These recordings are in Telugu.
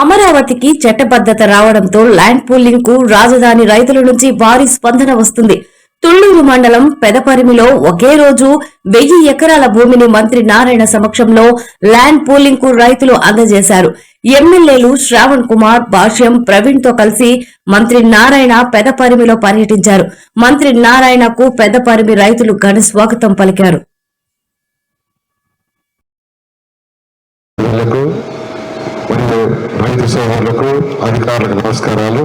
అమరావతికి చట్టబద్ధత రావడంతో ల్యాండ్ పూలింగ్ కు రాజధాని రైతుల నుంచి భారీ స్పందన వస్తుంది. తుళ్లూరు మండలం పెదపరిమిలో ఒకే రోజు 1000 ఎకరాల భూమిని మంత్రి నారాయణ సమక్షంలో ల్యాండ్ పూలింగ్ కు రైతులు అందజేశారు. ఎమ్మెల్యేలు శ్రావణ్ కుమార్, భాష్యం, ప్రవీణ్ తో కలిసి మంత్రి నారాయణ పెదపరిమిలో పర్యటించారు. మంత్రి నారాయణకు పెదపరిమి రైతులు ఘన స్వాగతం పలికారు. రైతు సోదరులకు, అధికారులకు నమస్కారాలు.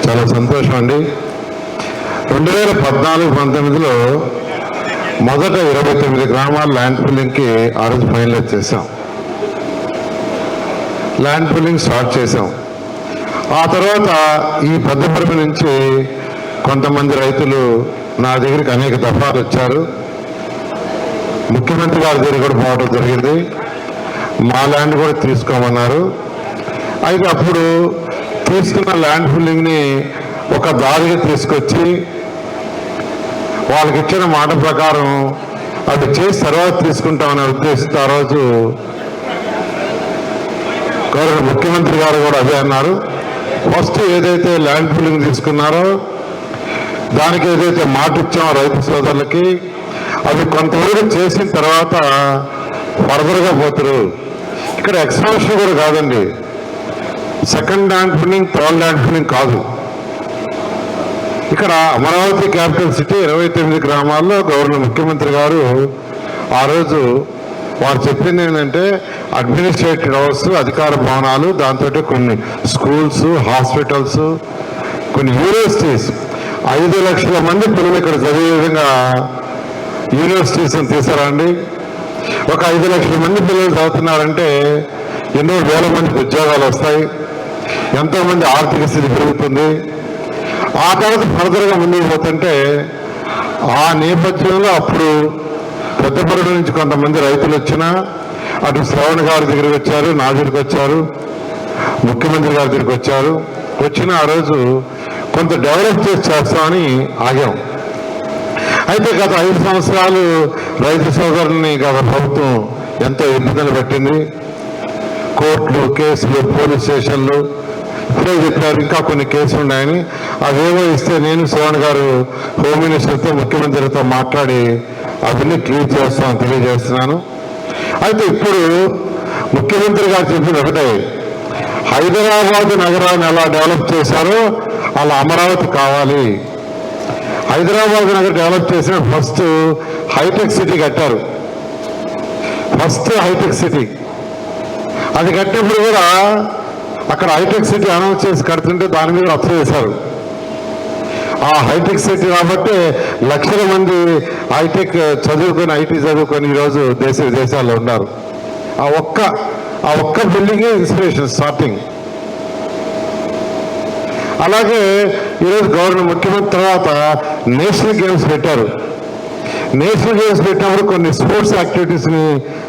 చాలా సంతోషం అండి. 2014-19లో మొదట 29 గ్రామాల ల్యాండ్ పూలింగ్కి ఆ రోజు ఫైనలైజ్ చేశాం. ల్యాండ్ పూలింగ్ స్టార్ట్ చేశాం. ఆ తర్వాత ఈ పెద్దపరిమి నుంచి కొంతమంది రైతులు నా దగ్గరికి అనేక దఫాలు వచ్చారు. ముఖ్యమంత్రి గారి దగ్గర కూడా పోవడం జరిగింది. మా ల్యాండ్ కూడా తీసుకోమన్నారు. అయితే అప్పుడు తీసుకున్న ల్యాండ్ పూలింగ్ని ఒక దారిగా తీసుకొచ్చి వాళ్ళకి ఇచ్చిన మాట ప్రకారం అది చేసి తర్వాత తీసుకుంటామనే ఉద్దేశంతో ఆ రోజు గౌరవ ముఖ్యమంత్రి గారు కూడా అదే అన్నారు. ఫస్ట్ ఏదైతే ల్యాండ్ పూలింగ్ తీసుకున్నారో దానికి ఏదైతే మాట ఇచ్చామో రైతు సోదరులకి అది కొంతవరకు చేసిన తర్వాత ఫర్దర్గా పోతారు. ఇక్కడ ఎక్స్పాన్షన్ కూడా కాదండి, second land pooling, third land pooling కాదు. ఇక్కడ అమరావతి క్యాపిటల్ సిటీ 29 గ్రామాల్లో గవర్నర్ ముఖ్యమంత్రి గారు ఆ రోజు వారు చెప్పింది ఏంటంటే అడ్మినిస్ట్రేటివ్ హౌస్, అధికార భవనాలు, దాంతో కొన్ని స్కూల్స్, హాస్పిటల్స్, కొన్ని యూనివర్సిటీస్, 5 లక్షల మంది పిల్లలు ఇక్కడ చదివే విధంగా యూనివర్సిటీస్ని తీసారండి. ఒక 5 లక్షల మంది పిల్లలు చదువుతున్నారంటే ఎన్నో వేల మందికి ఉద్యోగాలు వస్తాయి, ఎంతోమంది ఆర్థిక స్థితి పెరుగుతుంది. ఆ తర్వాత ఫర్దర్గా ముందుకు పోతుంటే ఆ నేపథ్యంలో అప్పుడు పెద్దపల్లి నుంచి కొంతమంది రైతులు వచ్చినా అటు శ్రవణ్ గారి దగ్గరికి వచ్చారు, నా దగ్గరికి వచ్చారు, ముఖ్యమంత్రి గారి దగ్గరికి వచ్చారు. వచ్చిన ఆ రోజు కొంత డెవలప్ చేస్తామని ఆగాం. అయితే గత 5 సంవత్సరాలు రైతు సోదరుల్ని గత ప్రభుత్వం ఎంతో ఇబ్బందులు పెట్టింది. కోర్టులు, కేసులు, పోలీస్ స్టేషన్లు, ఇప్పుడే చెప్పారు ఇంకా కొన్ని కేసులు ఉన్నాయని. అవేవో ఇస్తే నేను శ్రవణ్ గారు హోమ్ మినిస్టర్తో, ముఖ్యమంత్రితో మాట్లాడి అవన్నీ క్లియర్ చేస్తామని తెలియజేస్తున్నాను. అయితే ఇప్పుడు ముఖ్యమంత్రి గారు చెప్పింది ఒకటే, హైదరాబాద్ నగరాన్ని ఎలా డెవలప్ చేశారో అలా అమరావతి కావాలి. హైదరాబాద్ నగర్ డెవలప్ చేసిన ఫస్ట్ హైటెక్ సిటీ కట్టారు. ఫస్ట్ హైటెక్ సిటీ అది కట్టినప్పుడు కూడా అక్కడ హైటెక్ సిటీ అనౌన్స్ చేసి కడుతుంటే దాని మీద రచ్చ చేశారు. ఆ హైటెక్ సిటీ కాబట్టి లక్షల మంది హైటెక్ చదువుకొని, ఐటీ చదువుకొని ఈరోజు దేశ విదేశాల్లో ఉన్నారు. ఆ ఒక్క బిల్డింగే ఇన్స్పిరేషన్ స్టార్టింగ్. అలాగే ఈరోజు గవర్నర్ ముఖ్యమంత్రి తర్వాత నేషనల్ గేమ్స్ పెట్టారు. నేషనల్ గేమ్స్ పెట్టినప్పుడు కొన్ని స్పోర్ట్స్ యాక్టివిటీస్ని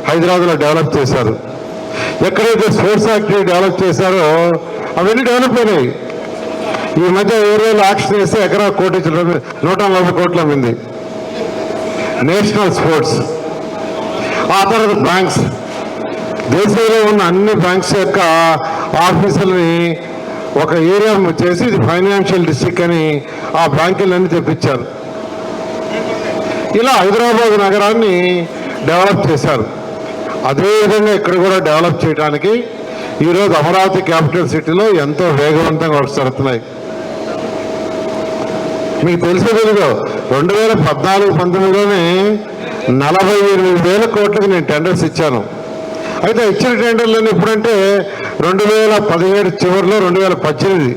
హైదరాబాద్లో డెవలప్ చేశారు. ఎక్కడైతే స్పోర్ట్స్ యాక్టివిటీ డెవలప్ చేశారో అవన్నీ డెవలప్ అయినాయి. ఈ మధ్య ఏరియాలో యాక్షన్ చేస్తే ఎకరా 140 కోట్ల మంది నేషనల్ స్పోర్ట్స్. ఆ తర్వాత బ్యాంక్స్, దేశంలో ఉన్న అన్ని బ్యాంక్స్ యొక్క ఆఫీసులని ఒక ఏరియా చేసి ఇది ఫైనాన్షియల్ డిస్ట్రిక్ట్ అని ఆ బ్యాంకులన్నీ తెప్పించారు. ఇలా హైదరాబాద్ నగరాన్ని డెవలప్ చేశారు. అదేవిధంగా ఇక్కడ కూడా డెవలప్ చేయడానికి ఈరోజు అమరావతి క్యాపిటల్ సిటీలో ఎంతో వేగవంతంగా వర్క్స్ జరుగుతున్నాయి. మీకు తెలిసే తెలుగు 2014-19లోనే 48,000 కోట్లకి నేను టెండర్స్ ఇచ్చాను. అయితే ఇచ్చిన టెండర్లను ఎప్పుడంటే 2017 చివరిలో 2018